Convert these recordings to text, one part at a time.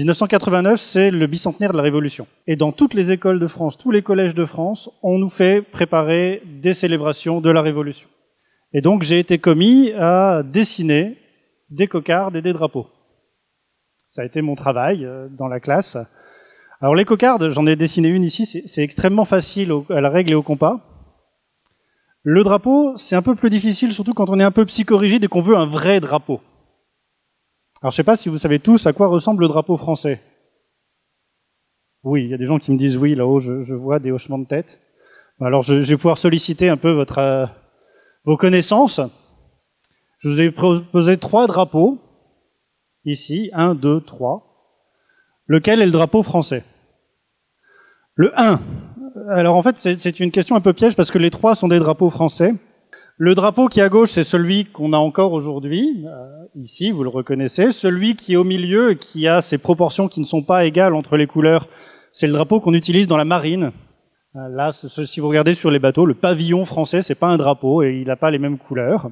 1989, c'est le bicentenaire de la Révolution. Et dans toutes les écoles de France, tous les collèges de France, on nous fait préparer des célébrations de la Révolution. Et donc j'ai été commis à dessiner des cocardes et des drapeaux. Ça a été mon travail dans la classe. Alors les cocardes, j'en ai dessiné une ici, c'est extrêmement facile à la règle et au compas. Le drapeau, c'est un peu plus difficile, surtout quand on est un peu psychorigide et qu'on veut un vrai drapeau. Alors je ne sais pas si vous savez tous à quoi ressemble le drapeau français. Oui, il y a des gens qui me disent oui, là-haut, je vois des hochements de tête. Alors je vais pouvoir solliciter un peu vos connaissances. Je vous ai proposé 3 drapeaux, ici, 1, 2, 3. Lequel est le drapeau français? Le 1. Alors en fait, c'est une question un peu piège parce que les 3 sont des drapeaux français. Le drapeau qui est à gauche, c'est celui qu'on a encore aujourd'hui, ici, vous le reconnaissez. Celui qui est au milieu et qui a ces proportions qui ne sont pas égales entre les couleurs, c'est le drapeau qu'on utilise dans la marine. Là, si vous regardez sur les bateaux, le pavillon français, c'est pas un drapeau et il n'a pas les mêmes couleurs.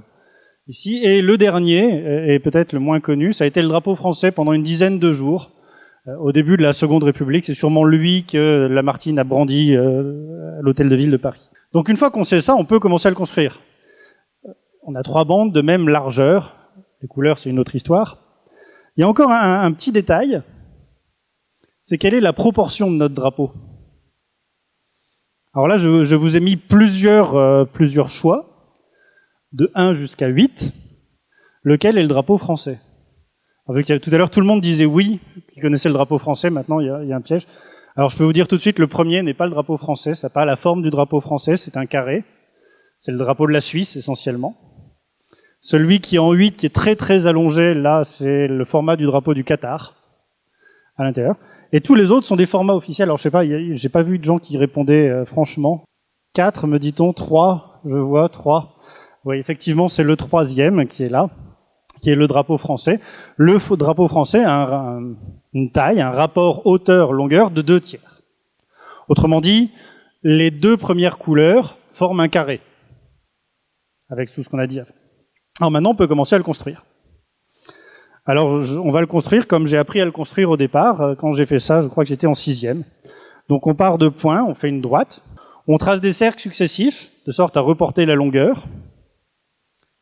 Ici. Et le dernier, et peut-être le moins connu, ça a été le drapeau français pendant une dizaine de jours. Au début de la Seconde République, c'est sûrement lui que Lamartine a brandi à l'Hôtel de Ville de Paris. Donc une fois qu'on sait ça, on peut commencer à le construire. On a 3 bandes de même largeur. Les couleurs, c'est une autre histoire. Il y a encore un petit détail, c'est quelle est la proportion de notre drapeau. Alors là, je vous ai mis plusieurs choix, de 1 jusqu'à 8, lequel est le drapeau français. Avec tout à l'heure, tout le monde disait oui, qui connaissait le drapeau français, maintenant il y a un piège. Alors je peux vous dire tout de suite, le premier n'est pas le drapeau français, ça n'a pas la forme du drapeau français, c'est un carré. C'est le drapeau de la Suisse, essentiellement. Celui qui est en 8, qui est très très allongé, là, c'est le format du drapeau du Qatar, à l'intérieur. Et tous les autres sont des formats officiels. Alors je sais pas, j'ai pas vu de gens qui répondaient franchement. 4, me dit-on, 3, je vois, 3. Oui, effectivement, c'est le 3e qui est là, qui est le drapeau français. Le drapeau français a une taille, un rapport hauteur-longueur de 2/3. Autrement dit, les 2 premières couleurs forment un carré, avec tout ce qu'on a dit. Alors maintenant, on peut commencer à le construire. Alors, on va le construire comme j'ai appris à le construire au départ. Quand j'ai fait ça, je crois que j'étais en 6e. Donc on part de points, on fait une droite, on trace des cercles successifs, de sorte à reporter la longueur.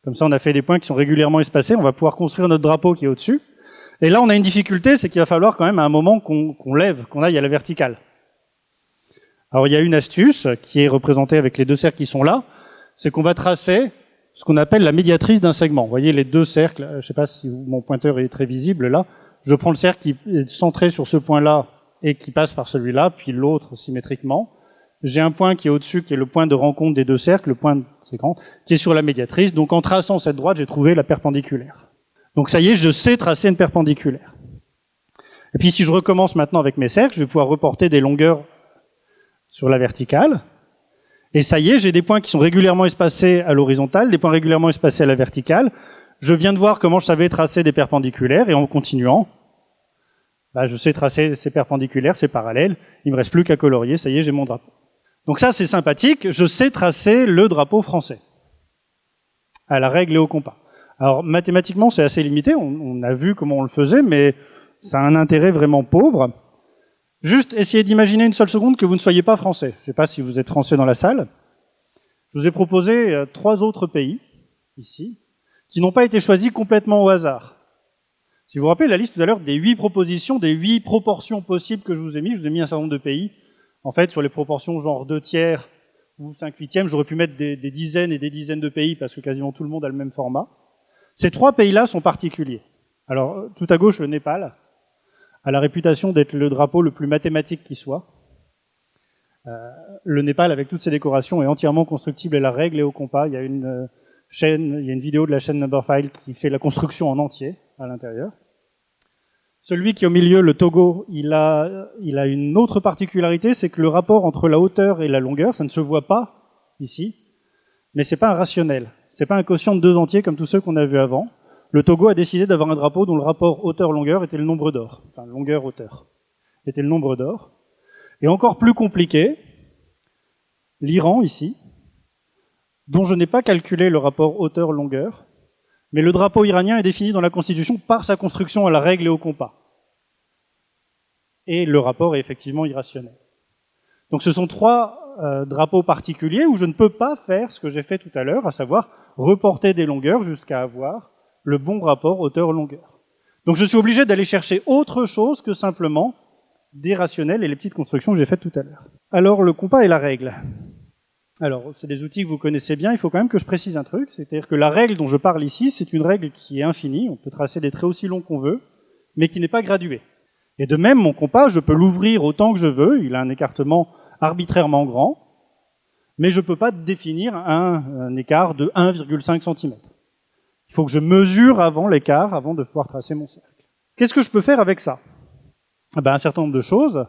Comme ça, on a fait des points qui sont régulièrement espacés, on va pouvoir construire notre drapeau qui est au-dessus. Et là, on a une difficulté, c'est qu'il va falloir quand même à un moment qu'on lève, qu'on aille à la verticale. Alors il y a une astuce qui est représentée avec les 2 cercles qui sont là, c'est qu'on va tracer ce qu'on appelle la médiatrice d'un segment. Vous voyez les 2 cercles, je ne sais pas si mon pointeur est très visible là, je prends le cercle qui est centré sur ce point-là et qui passe par celui-là, puis l'autre symétriquement. J'ai un point qui est au-dessus, qui est le point de rencontre des 2 cercles, le point de séquence, qui est sur la médiatrice. Donc en traçant cette droite, j'ai trouvé la perpendiculaire. Donc ça y est, je sais tracer une perpendiculaire. Et puis si je recommence maintenant avec mes cercles, je vais pouvoir reporter des longueurs sur la verticale. Et ça y est, j'ai des points qui sont régulièrement espacés à l'horizontale, des points régulièrement espacés à la verticale. Je viens de voir comment je savais tracer des perpendiculaires, et en continuant, je sais tracer ces perpendiculaires, ces parallèles. Il me reste plus qu'à colorier, ça y est, j'ai mon drapeau. Donc ça, c'est sympathique, je sais tracer le drapeau français, à la règle et au compas. Alors mathématiquement, c'est assez limité, on a vu comment on le faisait, mais ça a un intérêt vraiment pauvre. Juste essayez d'imaginer une seule seconde que vous ne soyez pas français. Je ne sais pas si vous êtes français dans la salle. Je vous ai proposé 3 autres pays, ici, qui n'ont pas été choisis complètement au hasard. Si vous vous rappelez la liste tout à l'heure des 8 propositions, des 8 proportions possibles que je vous ai mis un certain nombre de pays. En fait, sur les proportions genre 2/3 ou 5/8, j'aurais pu mettre des dizaines et des dizaines de pays parce que quasiment tout le monde a le même format. Ces 3 pays-là sont particuliers. Alors, tout à gauche, le Népal a la réputation d'être le drapeau le plus mathématique qui soit. Le Népal, avec toutes ses décorations, est entièrement constructible à la règle et au compas. Il y a une vidéo de la chaîne Numberphile qui fait la construction en entier à l'intérieur. Celui qui est au milieu, le Togo, il a une autre particularité, c'est que le rapport entre la hauteur et la longueur, ça ne se voit pas ici, mais c'est pas un rationnel. C'est pas un quotient de 2 entiers comme tous ceux qu'on a vus avant. Le Togo a décidé d'avoir un drapeau dont le rapport hauteur-longueur était le nombre d'or. Enfin, longueur-hauteur était le nombre d'or. Et encore plus compliqué, l'Iran, ici, dont je n'ai pas calculé le rapport hauteur-longueur, mais le drapeau iranien est défini dans la Constitution par sa construction à la règle et au compas. et le rapport est effectivement irrationnel. Donc ce sont trois drapeaux particuliers où je ne peux pas faire ce que j'ai fait tout à l'heure, à savoir reporter des longueurs jusqu'à avoir le bon rapport hauteur-longueur. Donc je suis obligé d'aller chercher autre chose que simplement des rationnels et les petites constructions que j'ai faites tout à l'heure. Alors le compas et la règle. Alors c'est des outils que vous connaissez bien, il faut quand même que je précise un truc, c'est-à-dire que la règle dont je parle ici, c'est une règle qui est infinie, on peut tracer des traits aussi longs qu'on veut, mais qui n'est pas graduée. Et de même, mon compas, je peux l'ouvrir autant que je veux, il a un écartement arbitrairement grand, mais je ne peux pas définir un écart de 1,5 cm. Il faut que je mesure avant l'écart, avant de pouvoir tracer mon cercle. Qu'est-ce que je peux faire avec ça? Un certain nombre de choses.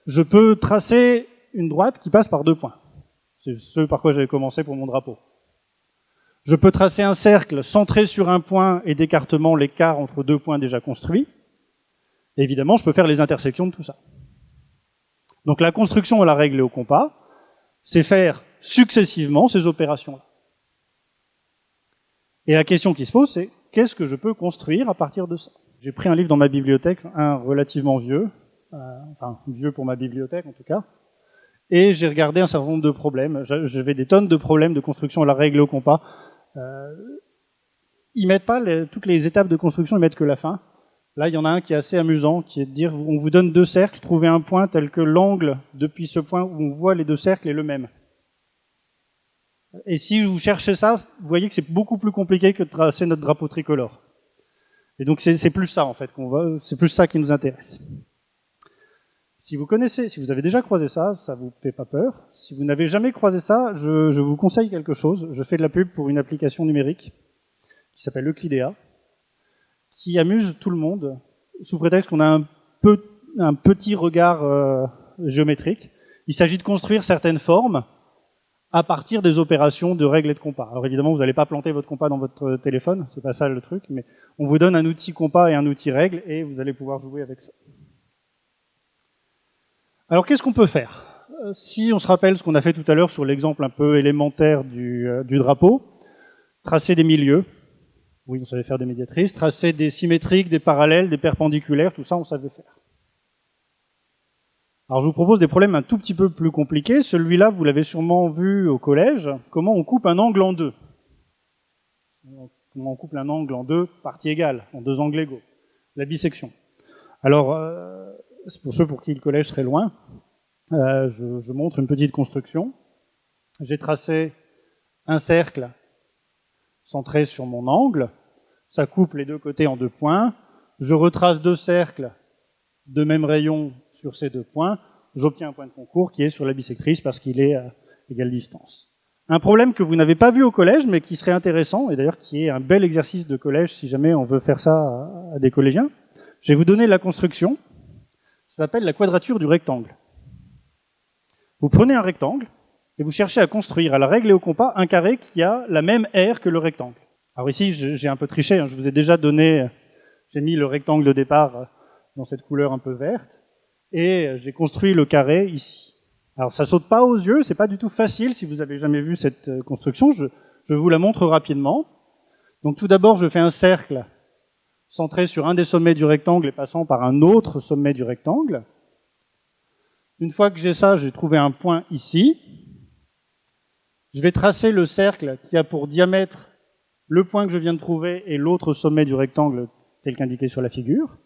Je peux tracer une droite qui passe par 2 points. C'est ce par quoi j'avais commencé pour mon drapeau. Je peux tracer un cercle centré sur un point et d'écartement l'écart entre 2 points déjà construits. Et évidemment, je peux faire les intersections de tout ça. Donc la construction à la règle et au compas, c'est faire successivement ces opérations-là. Et la question qui se pose, c'est qu'est-ce que je peux construire à partir de ça? J'ai pris un livre dans ma bibliothèque, un relativement vieux, enfin vieux pour ma bibliothèque en tout cas, et j'ai regardé un certain nombre de problèmes. J'avais des tonnes de problèmes de construction à la règle et au compas. Ils mettent pas toutes les étapes de construction, ils mettent que la fin. Là, il y en a un qui est assez amusant, qui est de dire, on vous donne 2 cercles, trouvez un point tel que l'angle depuis ce point où on voit les 2 cercles est le même. Et si vous cherchez ça, vous voyez que c'est beaucoup plus compliqué que de tracer notre drapeau tricolore. Et donc c'est plus ça en fait c'est plus ça qui nous intéresse. Si vous connaissez, si vous avez déjà croisé ça, ça vous fait pas peur. Si vous n'avez jamais croisé ça, je vous conseille quelque chose. Je fais de la pub pour une application numérique qui s'appelle Euclidea, qui amuse tout le monde, sous prétexte qu'on a un petit regard géométrique. Il s'agit de construire certaines formes à partir des opérations de règles et de compas. Alors évidemment, vous n'allez pas planter votre compas dans votre téléphone, c'est pas ça le truc, mais on vous donne un outil compas et un outil règle, et vous allez pouvoir jouer avec ça. Alors qu'est-ce qu'on peut faire? Si on se rappelle ce qu'on a fait tout à l'heure sur l'exemple un peu élémentaire du drapeau, tracer des milieux, oui, on savait faire des médiatrices, tracer des symétriques, des parallèles, des perpendiculaires, tout ça, on savait faire. Alors je vous propose des problèmes un tout petit peu plus compliqués. Celui-là, vous l'avez sûrement vu au collège, comment on coupe un angle en 2. Comment on coupe un angle en 2 parties égales, en 2 angles égaux. La bisection. Alors, c'est pour ceux pour qui le collège serait loin, je montre une petite construction. J'ai tracé un cercle centré sur mon angle. Ça coupe les 2 côtés en 2 points. Je retrace 2 cercles de même rayon sur ces 2 points. J'obtiens un point de concours qui est sur la bisectrice parce qu'il est à égale distance. Un problème que vous n'avez pas vu au collège, mais qui serait intéressant, et d'ailleurs qui est un bel exercice de collège si jamais on veut faire ça à des collégiens. Je vais vous donner la construction. Ça s'appelle la quadrature du rectangle. Vous prenez un rectangle et vous cherchez à construire à la règle et au compas un carré qui a la même aire que le rectangle. Alors ici, j'ai un peu triché, je vous ai déjà donné, j'ai mis le rectangle de départ dans cette couleur un peu verte, et j'ai construit le carré ici. Alors ça saute pas aux yeux, c'est pas du tout facile si vous avez jamais vu cette construction, je vous la montre rapidement. Donc tout d'abord, je fais un cercle centré sur un des sommets du rectangle et passant par un autre sommet du rectangle. Une fois que j'ai ça, j'ai trouvé un point ici. Je vais tracer le cercle qui a pour diamètre le point que je viens de trouver et l'autre sommet du rectangle tel qu'indiqué sur la figure.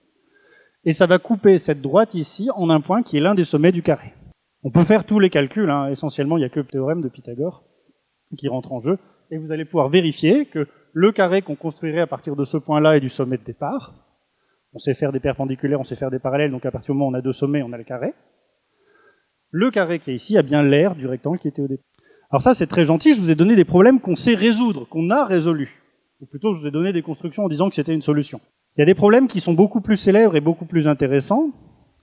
Et ça va couper cette droite ici en un point qui est l'un des sommets du carré. On peut faire tous les calculs, hein. Essentiellement il n'y a que le théorème de Pythagore qui rentre en jeu, et vous allez pouvoir vérifier que le carré qu'on construirait à partir de ce point-là est du sommet de départ. On sait faire des perpendiculaires, on sait faire des parallèles, donc à partir du moment où on a 2 sommets, on a le carré. Le carré qui est ici a bien l'aire du rectangle qui était au départ. Alors ça c'est très gentil, je vous ai donné des problèmes qu'on sait résoudre, qu'on a résolus. Ou plutôt je vous ai donné des constructions en disant que c'était une solution. Il y a des problèmes qui sont beaucoup plus célèbres et beaucoup plus intéressants,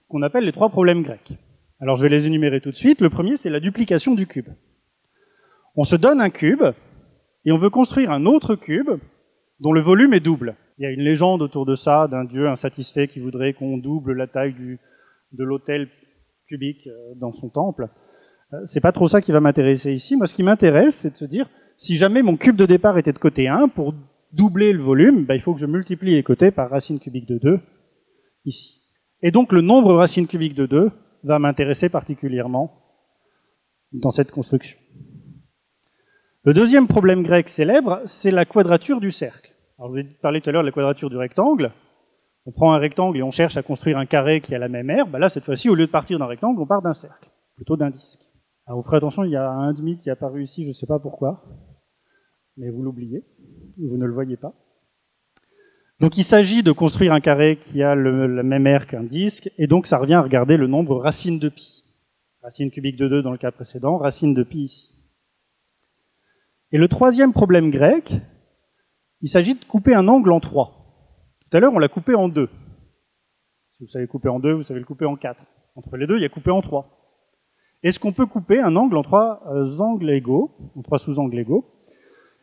qu'on appelle les 3 problèmes grecs. Alors je vais les énumérer tout de suite. Le premier, c'est la duplication du cube. On se donne un cube, et on veut construire un autre cube dont le volume est double. Il y a une légende autour de ça, d'un dieu insatisfait qui voudrait qu'on double la taille de l'autel cubique dans son temple. C'est pas trop ça qui va m'intéresser ici. Moi, ce qui m'intéresse, c'est de se dire, si jamais mon cube de départ était de côté 1, pour doubler le volume, il faut que je multiplie les côtés par racine cubique de 2, ici. Et donc le nombre racine cubique de 2 va m'intéresser particulièrement dans cette construction. Le deuxième problème grec célèbre, c'est la quadrature du cercle. Alors je vous ai parlé tout à l'heure de la quadrature du rectangle. On prend un rectangle et on cherche à construire un carré qui a la même aire. Ben là, cette fois-ci, au lieu de partir d'un rectangle, on part d'un cercle, plutôt d'un disque. Alors vous ferez attention, il y a un demi qui est apparu ici, je ne sais pas pourquoi, mais vous l'oubliez, vous ne le voyez pas. Donc il s'agit de construire un carré qui a la même aire qu'un disque, et donc ça revient à regarder le nombre racine de pi. Racine cubique de 2 dans le cas précédent, racine de pi ici. Et le troisième problème grec, il s'agit de couper un angle en 3. Tout à l'heure, on l'a coupé en 2. Si vous savez couper en 2, vous savez le couper en 4. Entre les deux, il y a coupé en 3. Est-ce qu'on peut couper un angle en 3 angles égaux, en 3 sous-angles égaux?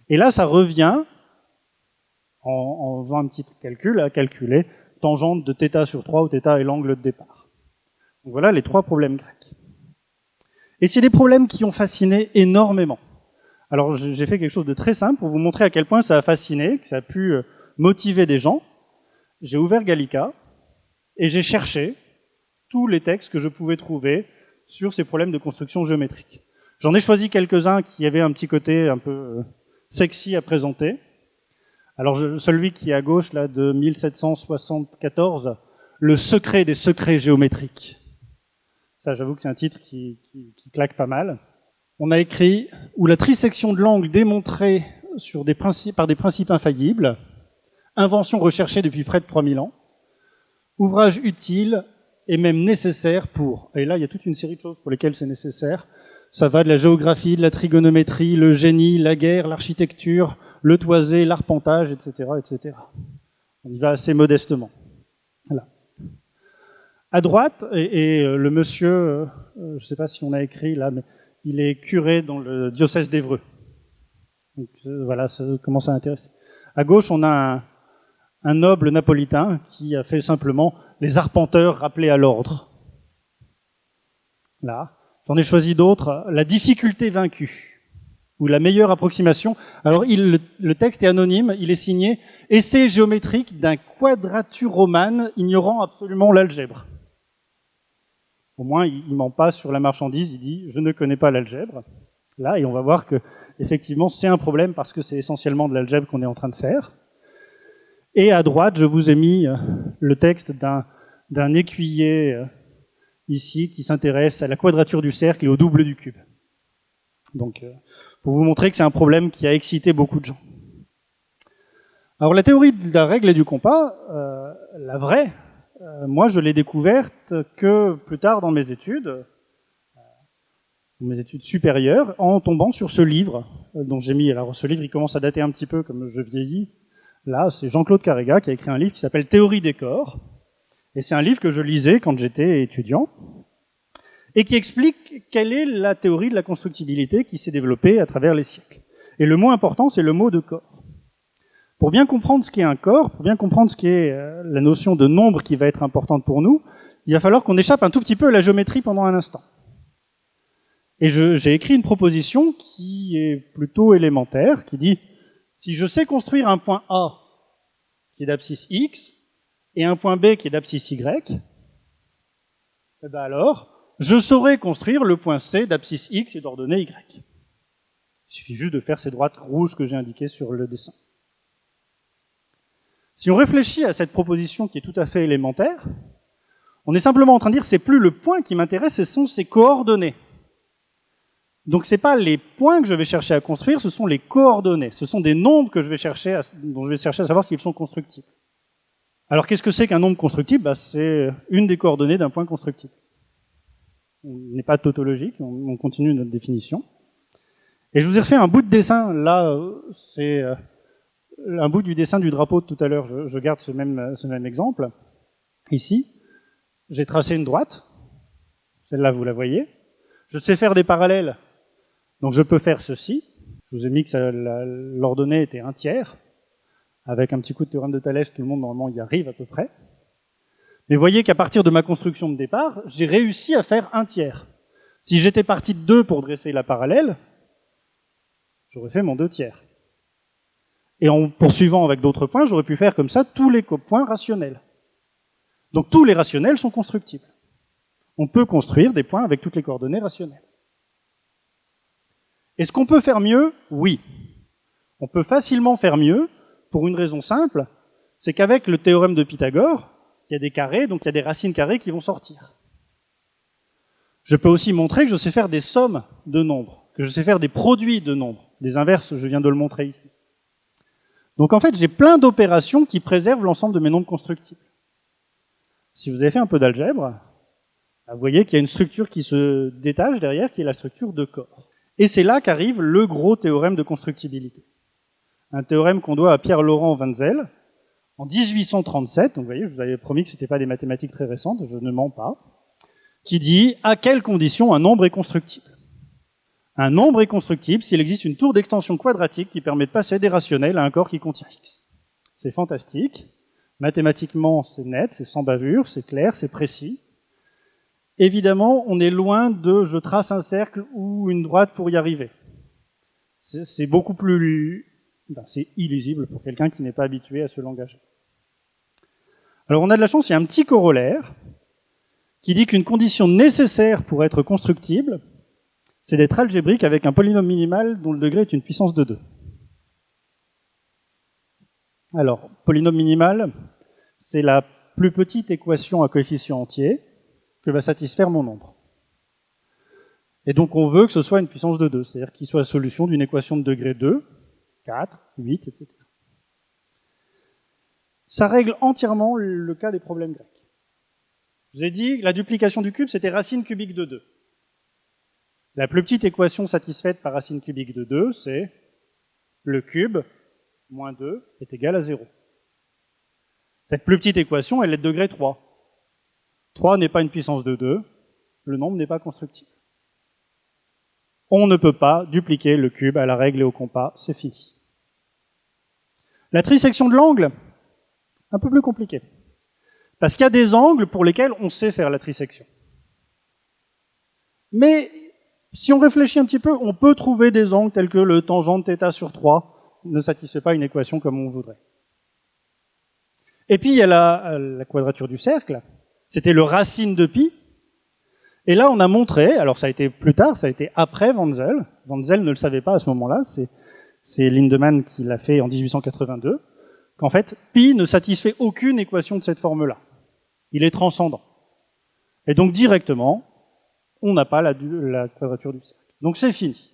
Et là, ça revient, en faisant un petit calcul, à calculer tangente de θ sur 3, où θ est l'angle de départ. Donc voilà les 3 problèmes grecs. Et c'est des problèmes qui ont fasciné énormément. Alors j'ai fait quelque chose de très simple pour vous montrer à quel point ça a fasciné, que ça a pu motiver des gens. J'ai ouvert Gallica et j'ai cherché tous les textes que je pouvais trouver sur ces problèmes de construction géométrique. J'en ai choisi quelques-uns qui avaient un petit côté un peu sexy à présenter. Alors celui qui est à gauche, là, de 1774, Le secret des secrets géométriques. Ça, j'avoue que c'est un titre qui claque pas mal. On a écrit « Où la trisection de l'angle démontrée par des principes infaillibles, invention recherchée depuis près de 3000 ans, ouvrage utile et même nécessaire pour... » Et là, il y a toute une série de choses pour lesquelles c'est nécessaire. Ça va de la géographie, de la trigonométrie, le génie, la guerre, l'architecture, le toisé, l'arpentage, etc., etc. On y va assez modestement. Voilà. À droite, et le monsieur, je ne sais pas si on a écrit là, mais il est curé dans le diocèse d'Évreux. Donc voilà, ça commence à intéresser. À gauche, on a un noble napolitain qui a fait simplement les arpenteurs rappelés à l'ordre. Là. J'en ai choisi d'autres. La difficulté vaincue, ou la meilleure approximation. Alors le texte est anonyme, il est signé « Essai géométrique d'un quadraturomane ignorant absolument l'algèbre ». Au moins, il ment pas sur la marchandise, il dit « Je ne connais pas l'algèbre ». Là, et on va voir que effectivement, c'est un problème parce que c'est essentiellement de l'algèbre qu'on est en train de faire. Et à droite, je vous ai mis le texte d'un écuyer ici qui s'intéresse à la quadrature du cercle et au double du cube. Donc, pour vous montrer que c'est un problème qui a excité beaucoup de gens. Alors, la théorie de la règle et du compas, la vraie, moi, je l'ai découverte que plus tard dans mes études supérieures, en tombant sur ce livre dont j'ai mis. Alors, ce livre, il commence à dater un petit peu, comme je vieillis. Là, c'est Jean-Claude Carrega qui a écrit un livre qui s'appelle Théorie des corps. Et c'est un livre que je lisais quand j'étais étudiant, et qui explique quelle est la théorie de la constructibilité qui s'est développée à travers les siècles. Et le mot important, c'est le mot de corps. Pour bien comprendre ce qu'est un corps, pour bien comprendre ce qu'est la notion de nombre qui va être importante pour nous, il va falloir qu'on échappe un tout petit peu à la géométrie pendant un instant. Et j'ai écrit une proposition qui est plutôt élémentaire, qui dit, si je sais construire un point A qui est d'abscisse X, et un point B qui est d'abscisse Y, et ben alors, je saurais construire le point C d'abscisse X et d'ordonnée Y. Il suffit juste de faire ces droites rouges que j'ai indiquées sur le dessin. Si on réfléchit à cette proposition qui est tout à fait élémentaire, on est simplement en train de dire c'est plus le point qui m'intéresse, ce sont ses coordonnées. Donc c'est pas les points que je vais chercher à construire, ce sont les coordonnées. Ce sont des nombres que je vais chercher dont je vais chercher à savoir s'ils sont constructibles. Alors qu'est-ce que c'est qu'un nombre constructible? C'est une des coordonnées d'un point constructible. On n'est pas tautologique, on continue notre définition. Et je vous ai refait un bout de dessin, là, c'est un bout du dessin du drapeau de tout à l'heure, je garde ce même exemple. Ici, j'ai tracé une droite, celle-là vous la voyez. Je sais faire des parallèles, donc je peux faire ceci. Je vous ai mis que l'ordonnée était 1/3. Avec un petit coup de théorème de Thalès, tout le monde normalement y arrive à peu près. Mais voyez qu'à partir de ma construction de départ, j'ai réussi à faire 1/3. Si j'étais parti de 2 pour dresser la parallèle, j'aurais fait mon 2/3. Et en poursuivant avec d'autres points, j'aurais pu faire comme ça tous les points rationnels. Donc tous les rationnels sont constructibles. On peut construire des points avec toutes les coordonnées rationnelles. Est-ce qu'on peut faire mieux? Oui. On peut facilement faire mieux pour une raison simple, c'est qu'avec le théorème de Pythagore, il y a des carrés, donc il y a des racines carrées qui vont sortir. Je peux aussi montrer que je sais faire des sommes de nombres, que je sais faire des produits de nombres. Des inverses, je viens de le montrer ici. Donc en fait, j'ai plein d'opérations qui préservent l'ensemble de mes nombres constructibles. Si vous avez fait un peu d'algèbre, vous voyez qu'il y a une structure qui se détache derrière, qui est la structure de corps. Et c'est là qu'arrive le gros théorème de constructibilité. Un théorème qu'on doit à Pierre-Laurent Wenzel, en 1837, donc vous voyez, je vous avais promis que ce n'était pas des mathématiques très récentes, je ne mens pas, qui dit à quelles conditions un nombre est constructible. Un nombre est constructible s'il existe une tour d'extension quadratique qui permet de passer des rationnels à un corps qui contient x. C'est fantastique. Mathématiquement, c'est net, c'est sans bavure, c'est clair, c'est précis. Évidemment, on est loin de je trace un cercle ou une droite pour y arriver. C'est beaucoup plus... Enfin, c'est illisible pour quelqu'un qui n'est pas habitué à ce langage. Alors on a de la chance, il y a un petit corollaire qui dit qu'une condition nécessaire pour être constructible, c'est d'être algébrique avec un polynôme minimal dont le degré est une puissance de 2. Alors, polynôme minimal, c'est la plus petite équation à coefficient entier que va satisfaire mon nombre. Et donc on veut que ce soit une puissance de 2, c'est-à-dire qu'il soit la solution d'une équation de degré 2, 4, 8, etc. Ça règle entièrement le cas des problèmes grecs. Je vous ai dit, la duplication du cube, c'était racine cubique de 2. La plus petite équation satisfaite par racine cubique de 2, c'est le cube moins 2 est égal à 0. Cette plus petite équation, elle est de degré 3. 3 n'est pas une puissance de 2, le nombre n'est pas constructible. On ne peut pas dupliquer le cube à la règle et au compas, c'est fini. La trisection de l'angle, un peu plus compliqué. Parce qu'il y a des angles pour lesquels on sait faire la trisection. Mais si on réfléchit un petit peu, on peut trouver des angles tels que le tangent de θ sur 3 ne satisfait pas une équation comme on voudrait. Et puis il y a la quadrature du cercle, c'était le racine de pi. Et là on a montré, alors ça a été plus tard, ça a été après Wenzel. Wenzel ne le savait pas à ce moment-là, c'est Lindemann qui l'a fait en 1882, qu'en fait pi ne satisfait aucune équation de cette forme-là. Il est transcendant. Et donc directement, on n'a pas la quadrature du cercle. Donc c'est fini.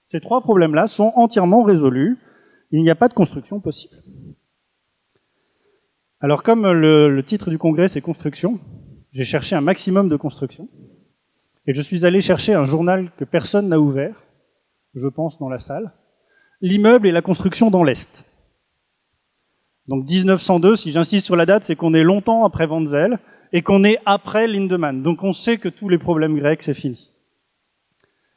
Ces trois problèmes-là sont entièrement résolus. Il n'y a pas de construction possible. Alors comme le titre du congrès c'est construction, j'ai cherché un maximum de construction. Et je suis allé chercher un journal que personne n'a ouvert, je pense dans la salle, L'immeuble et la construction dans l'Est. Donc 1902, si j'insiste sur la date, c'est qu'on est longtemps après Wenzel et qu'on est après Lindemann. Donc on sait que tous les problèmes grecs, c'est fini.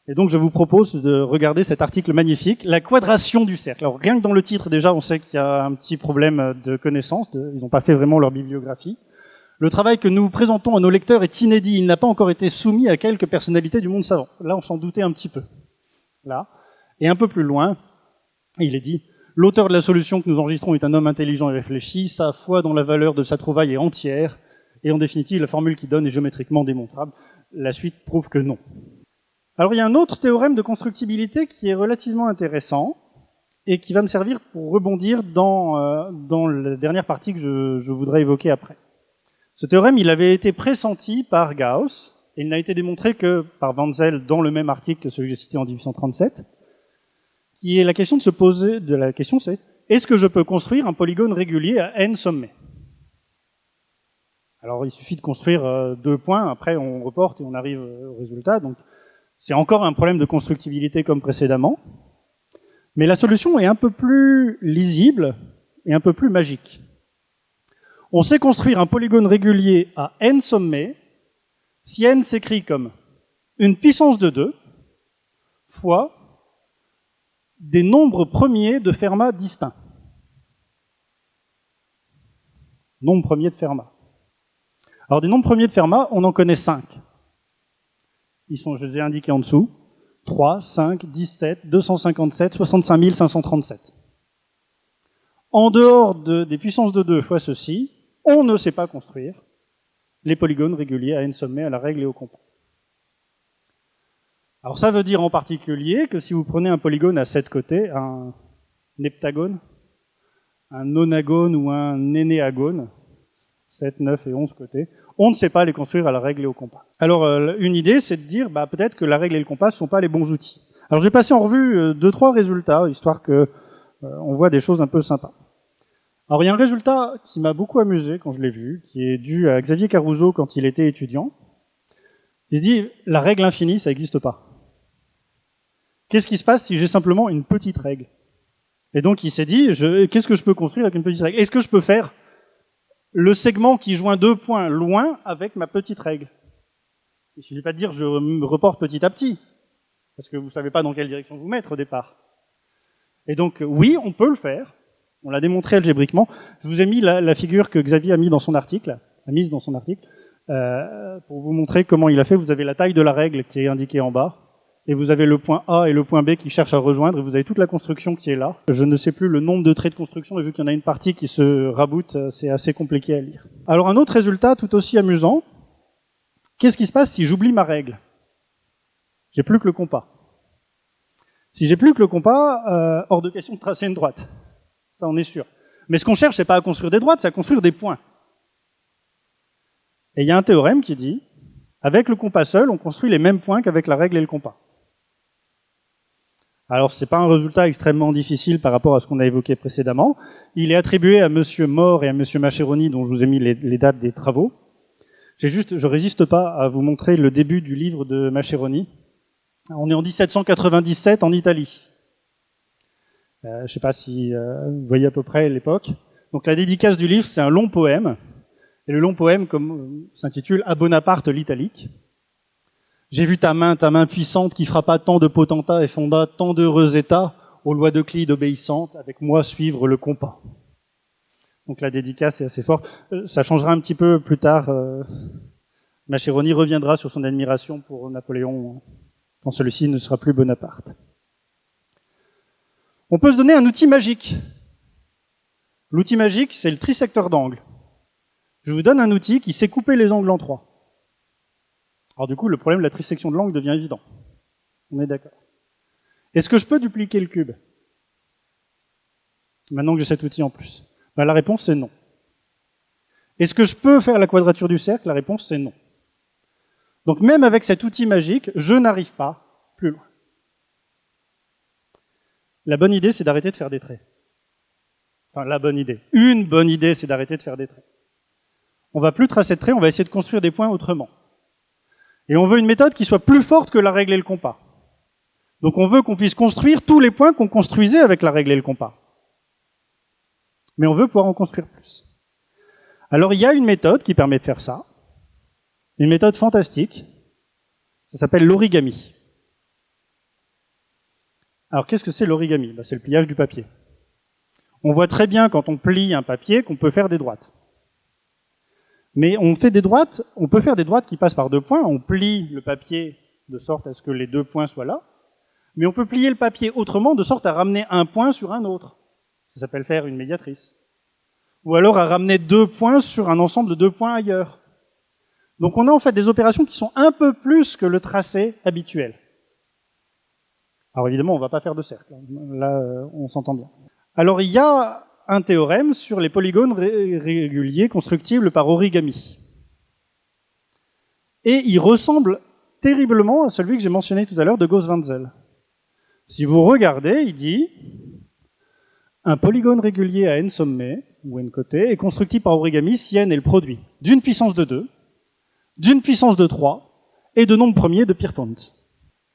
Et donc je vous propose de regarder cet article magnifique, la quadration du cercle. Alors rien que dans le titre, déjà, on sait qu'il y a un petit problème de connaissance, ils n'ont pas fait vraiment leur bibliographie. Le travail que nous présentons à nos lecteurs est inédit, il n'a pas encore été soumis à quelques personnalités du monde savant. Là, on s'en doutait un petit peu. Là. Et un peu plus loin, il est dit « L'auteur de la solution que nous enregistrons est un homme intelligent et réfléchi, sa foi dans la valeur de sa trouvaille est entière, et en définitive, la formule qu'il donne est géométriquement démontrable. La suite prouve que non. » Alors il y a un autre théorème de constructibilité qui est relativement intéressant, et qui va me servir pour rebondir dans la dernière partie que je voudrais évoquer après. Ce théorème, il avait été pressenti par Gauss, et il n'a été démontré que par Wenzel dans le même article que celui que j'ai cité en 1837, qui est la question de se poser, la question c'est, est-ce que je peux construire un polygone régulier à n sommets? Alors il suffit de construire 2 points, après on reporte et on arrive au résultat, donc c'est encore un problème de constructibilité comme précédemment, mais la solution est un peu plus lisible et un peu plus magique. On sait construire un polygone régulier à n sommets si n s'écrit comme une puissance de 2 fois des nombres premiers de Fermat distincts. Nombres premiers de Fermat. Alors des nombres premiers de Fermat, on en connaît 5. Ils sont, je les ai indiqués en dessous, 3, 5, 17, 257, 65 537. En dehors des puissances de 2 fois ceci, on ne sait pas construire les polygones réguliers à n sommets à la règle et au compas. Alors ça veut dire en particulier que si vous prenez un polygone à 7 côtés, un heptagone, un nonagone ou un énéagone, 7, 9 et 11 côtés, on ne sait pas les construire à la règle et au compas. Alors une idée, c'est de dire peut-être que la règle et le compas ne sont pas les bons outils. Alors j'ai passé en revue 2-3 résultats, histoire que on voit des choses un peu sympas. Alors il y a un résultat qui m'a beaucoup amusé quand je l'ai vu, qui est dû à Xavier Caruso quand il était étudiant. Il se dit, la règle infinie, ça n'existe pas. Qu'est-ce qui se passe si j'ai simplement une petite règle? Et donc il s'est dit, qu'est-ce que je peux construire avec une petite règle? Est-ce que je peux faire le segment qui joint 2 points loin avec ma petite règle? Il ne suffit pas de dire je me reporte petit à petit, parce que vous ne savez pas dans quelle direction vous mettre au départ. Et donc oui, on peut le faire. On l'a démontré algébriquement. Je vous ai mis la figure que Xavier a mise dans son article, pour vous montrer comment il a fait. Vous avez la taille de la règle qui est indiquée en bas. Et vous avez le point A et le point B qui cherchent à rejoindre, et vous avez toute la construction qui est là. Je ne sais plus le nombre de traits de construction, et vu qu'il y en a une partie qui se raboute, c'est assez compliqué à lire. Alors un autre résultat tout aussi amusant, qu'est-ce qui se passe si j'oublie ma règle? J'ai plus que le compas. Si j'ai plus que le compas, hors de question de tracer une droite. Ça, on est sûr. Mais ce qu'on cherche, c'est pas à construire des droites, c'est à construire des points. Et il y a un théorème qui dit, avec le compas seul, on construit les mêmes points qu'avec la règle et le compas. Alors, c'est pas un résultat extrêmement difficile par rapport à ce qu'on a évoqué précédemment. Il est attribué à Monsieur More et à Monsieur Mascheroni, dont je vous ai mis les dates des travaux. Je résiste pas à vous montrer le début du livre de Mascheroni. On est en 1797 en Italie. Je sais pas si vous voyez à peu près l'époque. Donc la dédicace du livre, c'est un long poème. Et le long poème s'intitule « À Bonaparte l'Italique ». J'ai vu ta main puissante qui frappa tant de potentats et fonda tant d'heureux états, aux lois d'Euclide obéissantes, avec moi suivre le compas. Donc la dédicace est assez forte. Ça changera un petit peu plus tard. Mascheroni reviendra sur son admiration pour Napoléon quand celui-ci ne sera plus Bonaparte. On peut se donner un outil magique. L'outil magique, c'est le trisecteur d'angle. Je vous donne un outil qui sait couper les angles en 3. Alors du coup, le problème de la trisection de l'angle devient évident. On est d'accord. Est-ce que je peux dupliquer le cube? Maintenant que j'ai cet outil en plus. La réponse, c'est non. Est-ce que je peux faire la quadrature du cercle? La réponse, c'est non. Donc même avec cet outil magique, je n'arrive pas plus loin. La bonne idée, c'est d'arrêter de faire des traits. Enfin, la bonne idée. Une bonne idée, c'est d'arrêter de faire des traits. On va plus tracer de traits, on va essayer de construire des points autrement. Et on veut une méthode qui soit plus forte que la règle et le compas. Donc on veut qu'on puisse construire tous les points qu'on construisait avec la règle et le compas. Mais on veut pouvoir en construire plus. Alors il y a une méthode qui permet de faire ça. Une méthode fantastique. Ça s'appelle l'origami. Alors qu'est-ce que c'est l'origami? C'est le pliage du papier. On voit très bien quand on plie un papier qu'on peut faire des droites. Mais on peut faire des droites qui passent par 2 points. On plie le papier de sorte à ce que les 2 points soient là. Mais on peut plier le papier autrement, de sorte à ramener un point sur un autre. Ça s'appelle faire une médiatrice. Ou alors à ramener 2 points sur un ensemble de 2 points ailleurs. Donc on a en fait des opérations qui sont un peu plus que le tracé habituel. Alors évidemment, on ne va pas faire de cercle. Là, on s'entend bien. Alors il y a un théorème sur les polygones réguliers constructibles par origami. Et il ressemble terriblement à celui que j'ai mentionné tout à l'heure de Gauss-Wenzel. Si vous regardez, il dit un polygone régulier à n sommets, ou n côtés, est constructible par origami si n est le produit d'une puissance de 2, d'une puissance de 3 et de nombre premier de Pierpont.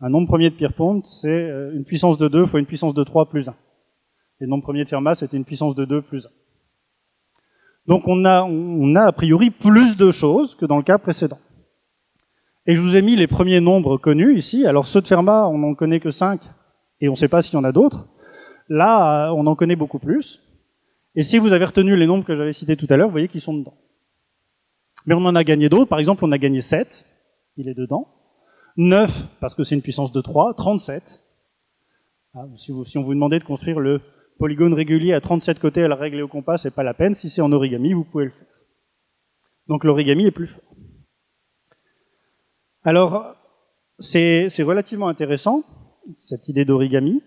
Un nombre premier de Pierpont, c'est une puissance de 2 fois une puissance de 3 plus 1. Et le nombre premier de Fermat, c'était une puissance de 2 plus 1. Donc on a a priori plus de choses que dans le cas précédent. Et je vous ai mis les premiers nombres connus ici. Alors ceux de Fermat, on n'en connaît que 5, et on ne sait pas s'il y en a d'autres. Là, on en connaît beaucoup plus. Et si vous avez retenu les nombres que j'avais cités tout à l'heure, vous voyez qu'ils sont dedans. Mais on en a gagné d'autres. Par exemple, on a gagné 7, il est dedans. 9, parce que c'est une puissance de 3, 37. Si on vous demandait de construire le polygone régulier à 37 côtés à la règle et au compas, c'est pas la peine. Si c'est en origami, vous pouvez le faire. Donc l'origami est plus fort. Alors, c'est relativement intéressant, cette idée d'origami,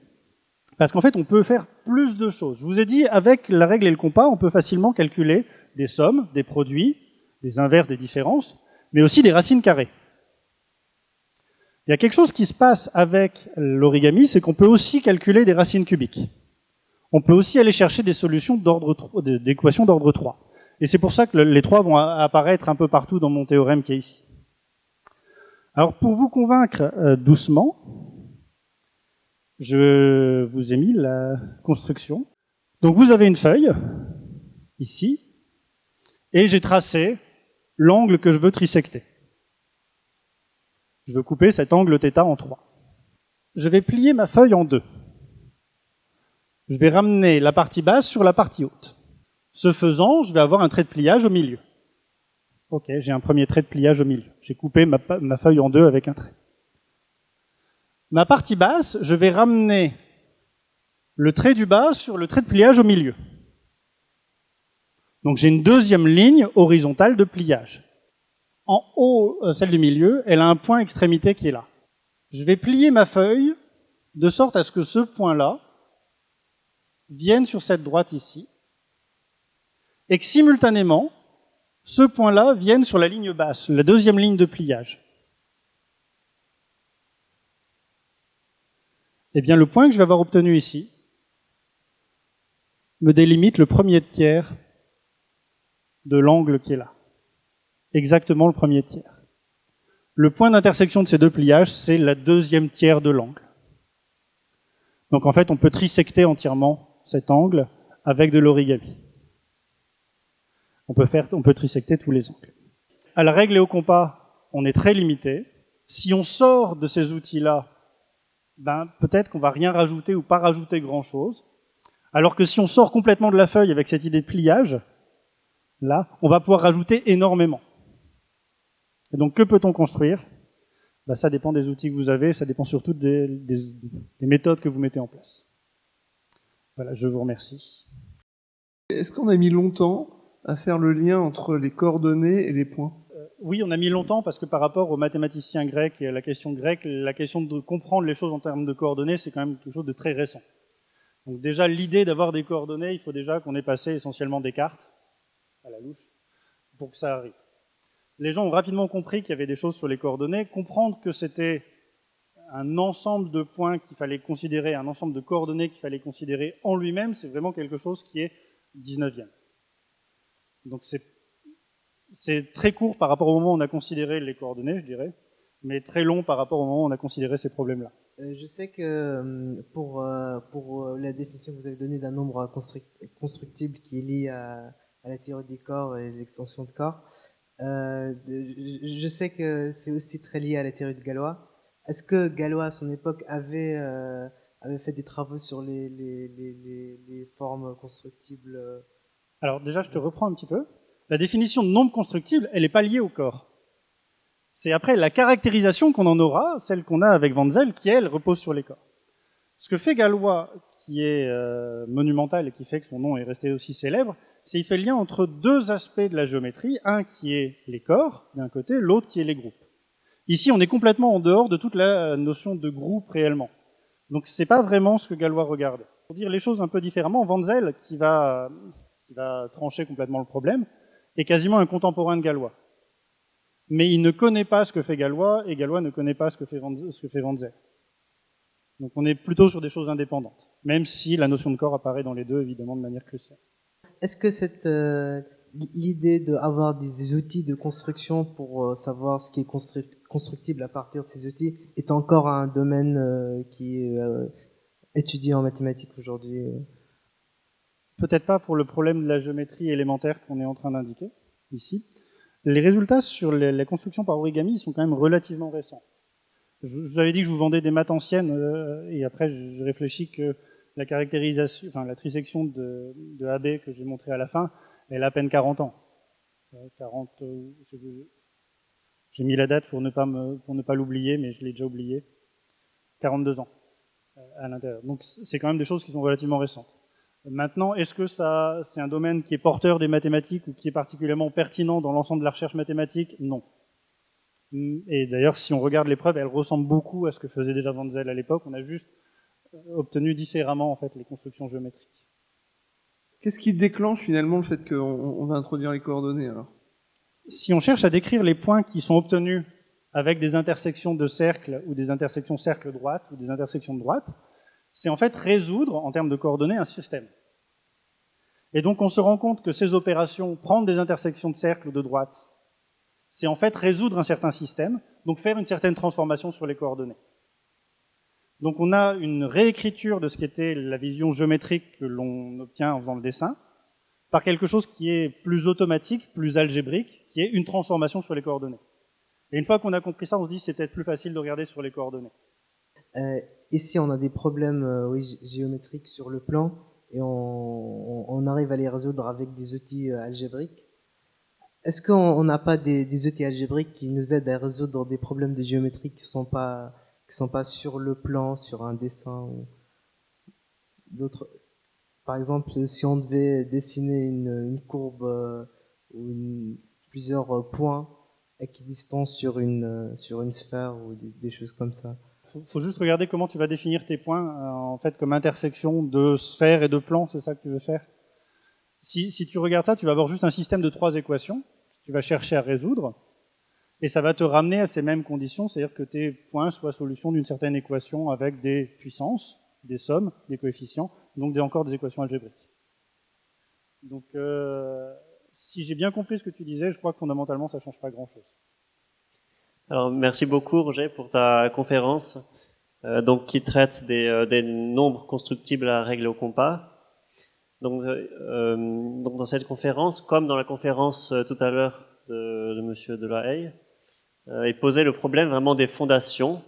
parce qu'en fait, on peut faire plus de choses. Je vous ai dit, avec la règle et le compas, on peut facilement calculer des sommes, des produits, des inverses, des différences, mais aussi des racines carrées. Il y a quelque chose qui se passe avec l'origami, c'est qu'on peut aussi calculer des racines cubiques. On peut aussi aller chercher des solutions d'équations d'ordre 3. Et c'est pour ça que les 3 vont apparaître un peu partout dans mon théorème qui est ici. Alors, pour vous convaincre doucement, je vous ai mis la construction. Donc, vous avez une feuille, ici, et j'ai tracé l'angle que je veux trisecter. Je veux couper cet angle θ en 3. Je vais plier ma feuille en 2. Je vais ramener la partie basse sur la partie haute. Ce faisant, je vais avoir un trait de pliage au milieu. Ok, j'ai un premier trait de pliage au milieu. J'ai coupé ma feuille en 2 avec un trait. Ma partie basse, je vais ramener le trait du bas sur le trait de pliage au milieu. Donc j'ai une deuxième ligne horizontale de pliage. En haut, celle du milieu, elle a un point extrémité qui est là. Je vais plier ma feuille de sorte à ce que ce point-là vienne sur cette droite ici, et que simultanément, ce point-là vienne sur la ligne basse, la deuxième ligne de pliage. Eh bien, le point que je vais avoir obtenu ici me délimite le premier tiers de l'angle qui est là. Exactement le premier tiers. Le point d'intersection de ces deux pliages, c'est la deuxième tiers de l'angle. Donc en fait, on peut trisecter entièrement cet angle avec de l'origami. On peut trisecter tous les angles. À la règle et au compas, on est très limité. Si on sort de ces outils-là, peut-être qu'on va rien rajouter ou pas rajouter grand-chose. Alors que si on sort complètement de la feuille avec cette idée de pliage, là, on va pouvoir rajouter énormément. Et donc, que peut-on construire ? Ça dépend des outils que vous avez, ça dépend surtout des méthodes que vous mettez en place. Voilà, je vous remercie. Est-ce qu'on a mis longtemps à faire le lien entre les coordonnées et les points ? Oui, on a mis longtemps parce que par rapport aux mathématiciens grecs et à la question grecque, la question de comprendre les choses en termes de coordonnées, c'est quand même quelque chose de très récent. Donc déjà, l'idée d'avoir des coordonnées, il faut déjà qu'on ait passé essentiellement des cartes, à la louche, pour que ça arrive. Les gens ont rapidement compris qu'il y avait des choses sur les coordonnées. Comprendre que c'était un ensemble de points qu'il fallait considérer, un ensemble de coordonnées qu'il fallait considérer en lui-même, c'est vraiment quelque chose qui est 19e. Donc c'est très court par rapport au moment où on a considéré les coordonnées, je dirais, mais très long par rapport au moment où on a considéré ces problèmes-là. Je sais que pour la définition que vous avez donnée d'un nombre constructible qui est lié à la théorie des corps et les extensions de corps, je sais que c'est aussi très lié à la théorie de Galois. Est-ce que Galois, à son époque, avait fait des travaux sur les formes constructibles? Alors déjà, je te reprends un petit peu. La définition de nombre constructible, elle n'est pas liée au corps. C'est après la caractérisation qu'on en aura, celle qu'on a avec Wenzel, qui, elle, repose sur les corps. Ce que fait Galois, qui est monumental et qui fait que son nom est resté aussi célèbre, c'est qu'il fait le lien entre deux aspects de la géométrie, un qui est les corps, d'un côté, l'autre qui est les groupes. Ici, on est complètement en dehors de toute la notion de groupe réellement. Donc c'est pas vraiment ce que Galois regardait. Pour dire les choses un peu différemment, Wenzel, qui va trancher complètement le problème, est quasiment un contemporain de Galois. Mais il ne connaît pas ce que fait Galois, et Galois ne connaît pas ce que fait Wenzel. Donc on est plutôt sur des choses indépendantes, même si la notion de corps apparaît dans les deux, évidemment, de manière cruciale. Est-ce que l'idée d'avoir des outils de construction pour savoir ce qui est constructible à partir de ces outils est encore un domaine qui est étudié en mathématiques aujourd'hui? Peut-être pas pour le problème de la géométrie élémentaire qu'on est en train d'indiquer ici. Les résultats sur la construction par origami sont quand même relativement récents. Je vous avais dit que je vous vendais des maths anciennes, et après je réfléchis que la caractérisation, enfin la trisection de AB que j'ai montré à la fin, elle a à peine 40 ans. 40, j'ai mis la date pour ne pas l'oublier, mais je l'ai déjà oublié. 42 ans à l'intérieur. Donc c'est quand même des choses qui sont relativement récentes. Maintenant, est-ce que ça, c'est un domaine qui est porteur des mathématiques ou qui est particulièrement pertinent dans l'ensemble de la recherche mathématique? Non. Et d'ailleurs, si on regarde les preuves, elles ressemblent beaucoup à ce que faisait déjà Van Zel à l'époque. On a juste obtenu différemment en fait les constructions géométriques. Qu'est-ce qui déclenche finalement le fait qu'on va introduire les coordonnées alors? Si on cherche à décrire les points qui sont obtenus avec des intersections de cercles ou des intersections cercle-droite ou des intersections de droite, c'est en fait résoudre, en termes de coordonnées, un système. Et donc on se rend compte que ces opérations, prendre des intersections de cercle ou de droite, c'est en fait résoudre un certain système, donc faire une certaine transformation sur les coordonnées. Donc on a une réécriture de ce qu'était la vision géométrique que l'on obtient en faisant le dessin, par quelque chose qui est plus automatique, plus algébrique, qui est une transformation sur les coordonnées. Et une fois qu'on a compris ça, on se dit c'est peut-être plus facile de regarder sur les coordonnées. Ici, on a des problèmes géométriques sur le plan et on arrive à les résoudre avec des outils algébriques. Est-ce qu'on n'a pas des outils algébriques qui nous aident à résoudre des problèmes de géométrie qui sont pas sur le plan, sur un dessin ou d'autres? Par exemple, si on devait dessiner une courbe ou plusieurs points équidistants sur une sphère ou des choses comme ça. Faut juste regarder comment tu vas définir tes points en fait comme intersection de sphères et de plans, c'est ça que tu veux faire. Si tu regardes ça, tu vas avoir juste un système de 3 équations que tu vas chercher à résoudre, et ça va te ramener à ces mêmes conditions, c'est-à-dire que tes points soient solutions d'une certaine équation avec des puissances, des sommes, des coefficients, donc encore des équations algébriques. Donc si j'ai bien compris ce que tu disais, je crois que fondamentalement ça ne change pas grand-chose. Alors, merci beaucoup, Roger, pour ta conférence, qui traite des nombres constructibles à règle au compas. Donc, dans cette conférence, comme dans la conférence tout à l'heure de Monsieur Delahaye, il posait le problème vraiment des fondations,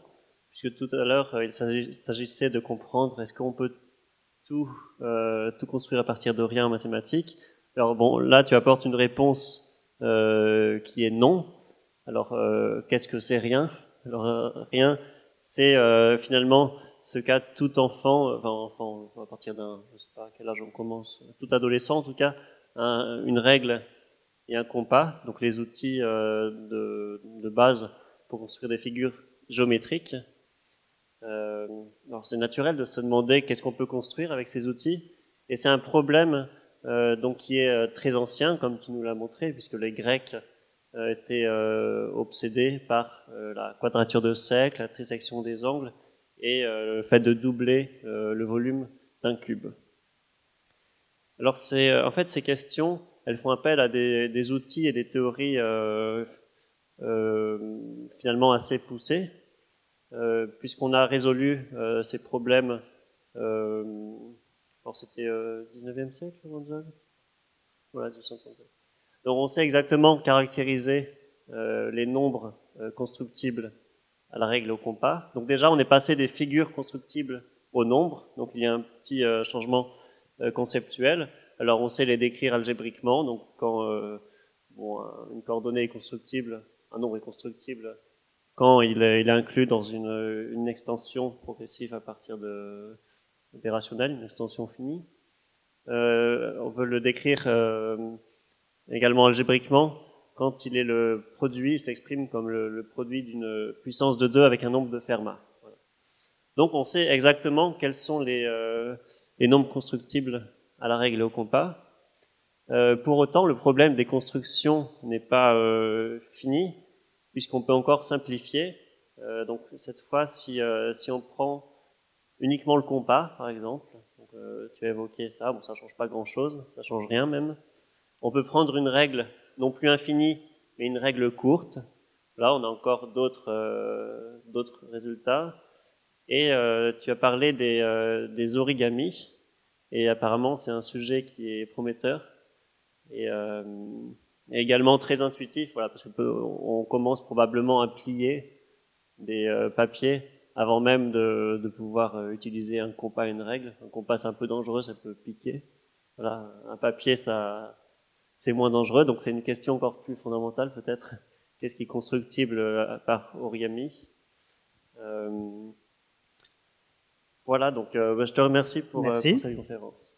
puisque tout à l'heure, il s'agissait de comprendre est-ce qu'on peut tout construire à partir de rien en mathématiques. Alors bon, là, tu apportes une réponse qui est non. Alors, qu'est-ce que c'est rien? Alors, rien, c'est finalement ce qu'a tout enfant, à partir d'un, je sais pas à quel âge on commence, tout adolescent en tout cas, une règle et un compas, donc les outils de base pour construire des figures géométriques. Alors, c'est naturel de se demander qu'est-ce qu'on peut construire avec ces outils, et c'est un problème qui est très ancien, comme tu nous l'as montré, puisque les Grecs étaient obsédés par la quadrature de cercle, la trisection des angles et le fait de doubler le volume d'un cube. Alors en fait ces questions, elles font appel à des outils et des théories finalement assez poussées, puisqu'on a résolu ces problèmes. Alors c'était 19e siècle, voilà, 1937. Donc on sait exactement caractériser les nombres constructibles à la règle au compas. Donc déjà on est passé des figures constructibles aux nombres, donc il y a un petit changement conceptuel. Alors on sait les décrire algébriquement, donc quand une coordonnée est constructible, un nombre est constructible quand il est inclus dans une extension progressive à partir des rationnels, une extension finie. On peut le décrire également algébriquement, quand il est le produit, il s'exprime comme le produit d'une puissance de 2 avec un nombre de Fermat. Voilà. Donc on sait exactement quels sont les nombres constructibles à la règle et au compas. Pour autant, le problème des constructions n'est pas fini, puisqu'on peut encore simplifier. Donc cette fois, si on prend uniquement le compas, par exemple, donc, tu as évoqué ça, bon ça change pas grand-chose, ça change rien même. On peut prendre une règle non plus infinie, mais une règle courte. Là, on a encore d'autres résultats. Et tu as parlé des origamis, et apparemment c'est un sujet qui est prometteur et également très intuitif, voilà, parce qu'on commence probablement à plier des papiers avant même de pouvoir utiliser un compas et une règle. Un compas c'est un peu dangereux, ça peut piquer. Voilà, un papier c'est moins dangereux, donc c'est une question encore plus fondamentale peut-être. Qu'est-ce qui est constructible par origami? Voilà, donc je te remercie pour Merci. cette conférence.